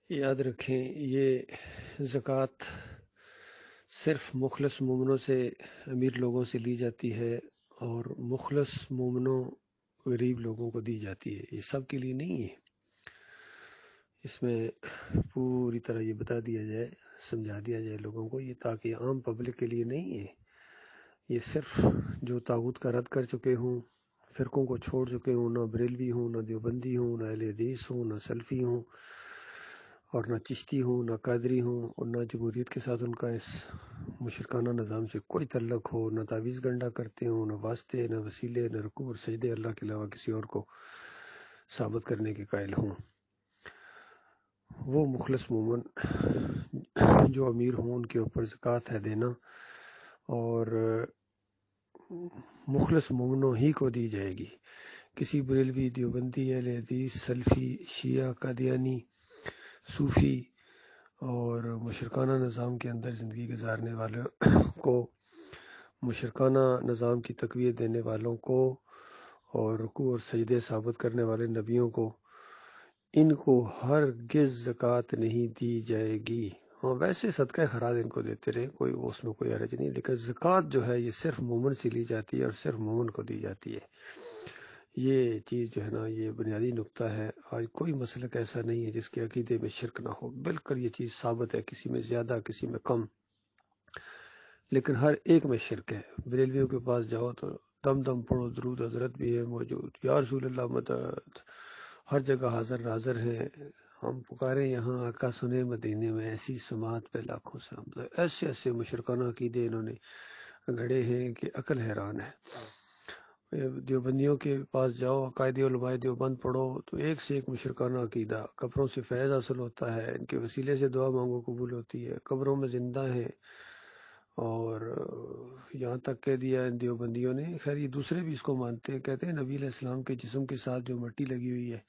یاد رکھیں یہ زکوٰۃ صرف مخلص مومنوں سے، امیر لوگوں سے لی جاتی ہے، اور مخلص مومنوں غریب لوگوں کو دی جاتی ہے، یہ سب کے لیے نہیں ہے۔ اس میں پوری طرح یہ بتا دیا جائے، سمجھا دیا جائے لوگوں کو، یہ تاکہ عام پبلک کے لیے نہیں ہے۔ یہ صرف جو طاغوت کا رد کر چکے ہوں، فرقوں کو چھوڑ چکے ہوں، نہ بریلوی ہوں، نہ دیوبندی ہوں، نہ اہل حدیث ہوں، نہ سلفی ہوں، اور نہ چشتی ہوں، نہ قادری ہوں، اور نہ جمہوریت کے ساتھ ان کا اس مشرکانہ نظام سے کوئی تعلق ہو، نہ تعویذ گنڈا کرتے ہوں، نہ واسطے، نہ وسیلے، نہ رکوع اور سجدے اللہ کے علاوہ کسی اور کو ثابت کرنے کے قائل ہوں، وہ مخلص مومن جو امیر ہوں ان کے اوپر زکوٰۃ ہے دینا، اور مخلص مومنوں ہی کو دی جائے گی۔ کسی بریلوی، دیوبندی، اہل حدیث، سلفی، شیعہ، قادیانی، صوفی اور مشرکانہ نظام کے اندر زندگی گزارنے والوں کو، مشرکانہ نظام کی تقویت دینے والوں کو، اور رکوع اور سجدے ثابت کرنے والے نبیوں کو، ان کو ہرگز زکوٰۃ نہیں دی جائے گی۔ ہاں ویسے صدقہ خیرات ان کو دیتے رہے، کوئی اس میں کوئی حرج نہیں، لیکن زکوٰۃ جو ہے یہ صرف مومن سے لی جاتی ہے اور صرف مومن کو دی جاتی ہے۔ یہ چیز جو ہے نا، یہ بنیادی نقطہ ہے۔ آج کوئی مسلک ایسا نہیں ہے جس کے عقیدے میں شرک نہ ہو، بالکل یہ چیز ثابت ہے، کسی میں زیادہ کسی میں کم، لیکن ہر ایک میں شرک ہے۔ بریلویوں کے پاس جاؤ تو دم دم پڑھو، درود حضرت بھی ہے موجود، یا رسول اللہ مدد، ہر جگہ حاضر ناظر ہیں، ہم پکارے یہاں آقا سنے مدینے میں، ایسی سماعت پہ لاکھوں سلام۔ ایسے ایسے مشرکانہ عقیدے انہوں نے گھڑے ہیں کہ عقل حیران ہے۔ دیوبندیوں کے پاس جاؤ، عقائد علماء دیوبند پڑھو تو ایک سے ایک مشرکانہ عقیدہ، قبروں سے فیض حاصل ہوتا ہے، ان کے وسیلے سے دعا مانگو قبول ہوتی ہے، قبروں میں زندہ ہیں، اور یہاں تک کہہ دیا ان دیوبندیوں نے، خیر یہ دوسرے بھی اس کو مانتے ہیں، کہتے ہیں نبی علیہ السلام کے جسم کے ساتھ جو مٹی لگی ہوئی ہے،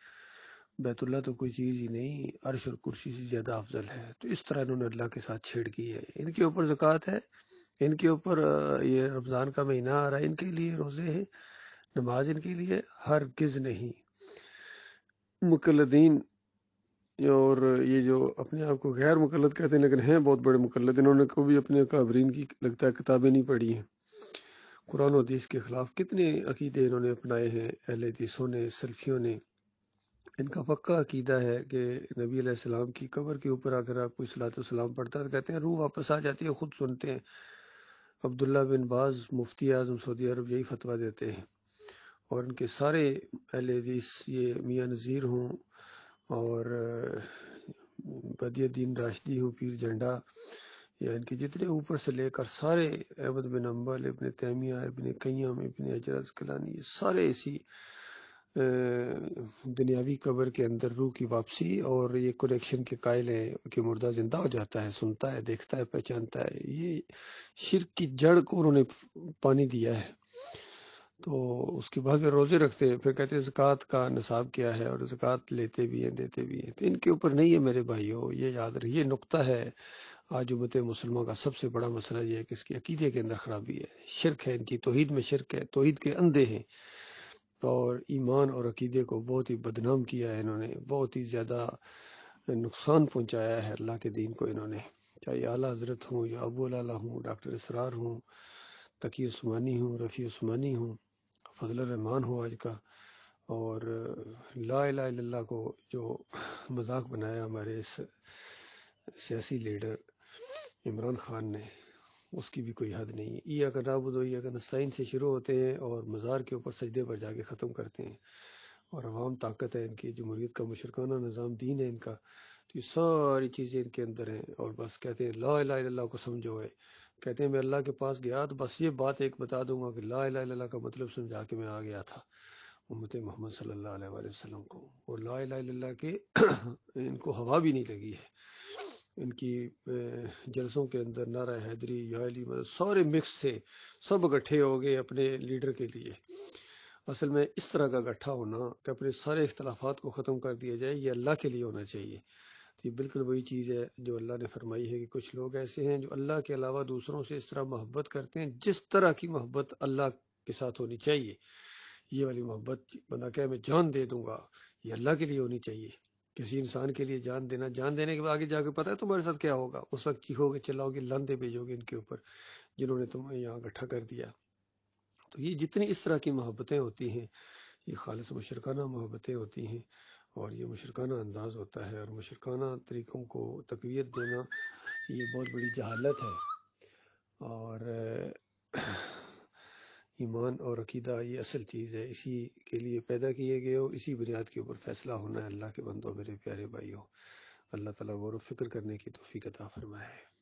بیت اللہ تو کوئی چیز ہی نہیں، عرش اور کرسی سے زیادہ افضل ہے۔ تو اس طرح انہوں نے اللہ کے ساتھ چھیڑ کی ہے۔ ان کے اوپر زکوٰۃ ہے، ان کے اوپر یہ رمضان کا مہینہ آ رہا ہے، ان کے لیے روزے ہیں، نماز ان کے لیے ہرگز نہیں۔ مقلدین اور یہ جو اپنے آپ کو غیر مقلد کہتے ہیں لیکن ہیں بہت بڑے مقلد، انہوں نے کو بھی اپنے اکابرین کی لگتا ہے کتابیں نہیں پڑھی ہیں۔ قرآن و حدیث کے خلاف کتنے عقیدے انہوں نے اپنائے ہیں، اہل حدیثوں نے، سلفیوں نے۔ ان کا پکا عقیدہ ہے کہ نبی علیہ السلام کی قبر کے اوپر اگر آپ کوئی صلاۃ والسلام پڑھتا ہے تو کہتے ہیں روح واپس آ جاتی ہے، خود سنتے ہیں۔ عبداللہ بن باز مفتی اعظم سعودی عرب یہی فتویٰ دیتے ہیں، اور ان کے سارے اہل حدیث، یہ میاں نذیر ہوں اور بدی الدین راشدی ہوں، پیر جھنڈا، یا ان کے جتنے اوپر سے لے کر سارے، احمد بن حنبل، ابن تیمیہ، ابن قیم، ابن حجر عسقلانی، یہ سارے اسی دنیاوی قبر کے اندر روح کی واپسی اور یہ کنیکشن کے قائل ہیں کہ مردہ زندہ ہو جاتا ہے، سنتا ہے، دیکھتا ہے، پہچانتا ہے۔ یہ شرک کی جڑ کو انہوں نے پانی دیا ہے۔ تو اس کے بعد پھر روزے رکھتے ہیں، پھر کہتے ہیں زکوٰۃ کا نصاب کیا ہے، اور زکوٰۃ لیتے بھی ہیں، دیتے بھی ہیں۔ تو ان کے اوپر نہیں ہے میرے بھائیو، یہ یاد رکھیے، یہ نقطہ ہے آج امت مسلمہ کا سب سے بڑا مسئلہ، یہ ہے کہ اس کی عقیدے کے اندر خرابی ہے، شرک ہے، ان کی توحید میں شرک ہے، توحید کے اندھے ہیں، اور ایمان اور عقیدے کو بہت ہی بدنام کیا ہے انہوں نے، بہت ہی زیادہ نقصان پہنچایا ہے اللہ کے دین کو انہوں نے، چاہے اعلیٰ حضرت ہوں یا ابو الاعلیٰ ہوں، ڈاکٹر اسرار ہوں، تقی عثمانی ہوں، رفیع عثمانی ہوں، فضل الرحمان ہو آج کا، اور لا الہ الا اللہ کو جو مذاق بنایا ہمارے اس سیاسی لیڈر عمران خان نے، اس کی بھی کوئی حد نہیں ہے۔ ایاک نعبد و ایاک نستعین سے شروع ہوتے ہیں اور مزار کے اوپر سجدے پر جا کے ختم کرتے ہیں، اور عوام طاقت ہے ان کی، جمہوریت کا مشرکانہ نظام دین ہے ان کا، تو یہ ساری چیزیں ان کے اندر ہیں، اور بس کہتے ہیں لا الہ الا اللہ کو سمجھو ہے، کہتے ہیں میں اللہ کے پاس گیا تو بس یہ بات ایک بتا دوں گا کہ لا الہ الا اللہ کا مطلب سمجھا کے میں آ گیا تھا امت محمد صلی اللہ علیہ وآلہ وسلم کو، اور لا الہ الا اللہ کے ان کو ہوا بھی نہیں لگی ہے۔ ان کی جلسوں کے اندر نعرہ حیدری، یا علی مدد، سارے مکس تھے، سب اکٹھے ہو گئے اپنے لیڈر کے لیے۔ اصل میں اس طرح کا اکٹھا ہونا کہ اپنے سارے اختلافات کو ختم کر دیا جائے، یہ اللہ کے لیے ہونا چاہیے۔ تو یہ بالکل وہی چیز ہے جو اللہ نے فرمائی ہے کہ کچھ لوگ ایسے ہیں جو اللہ کے علاوہ دوسروں سے اس طرح محبت کرتے ہیں جس طرح کی محبت اللہ کے ساتھ ہونی چاہیے۔ یہ والی محبت بندہ کہ میں جان دے دوں گا، یہ اللہ کے لیے ہونی چاہیے، کسی انسان کے لیے جان دینا، جان دینے کے بعد آگے جا کے پتہ ہے تمہارے ساتھ کیا ہوگا؟ اس وقت چیخو گے، چلاؤ گے، لانتیں بھیجو گے ان کے اوپر جنہوں نے تمہیں یہاں اکٹھا کر دیا۔ تو یہ جتنی اس طرح کی محبتیں ہوتی ہیں یہ خالص مشرکانہ محبتیں ہوتی ہیں، اور یہ مشرکانہ انداز ہوتا ہے، اور مشرکانہ طریقوں کو تقویت دینا یہ بہت بڑی جہالت ہے۔ اور ایمان اور عقیدہ یہ اصل چیز ہے، اسی کے لیے پیدا کیے گئے ہو، اسی بنیاد کے اوپر فیصلہ ہونا ہے۔ اللہ کے بندوں، میرے پیارے بھائیوں، اللہ تعالیٰ غور و فکر کرنے کی توفیق عطا فرمائے۔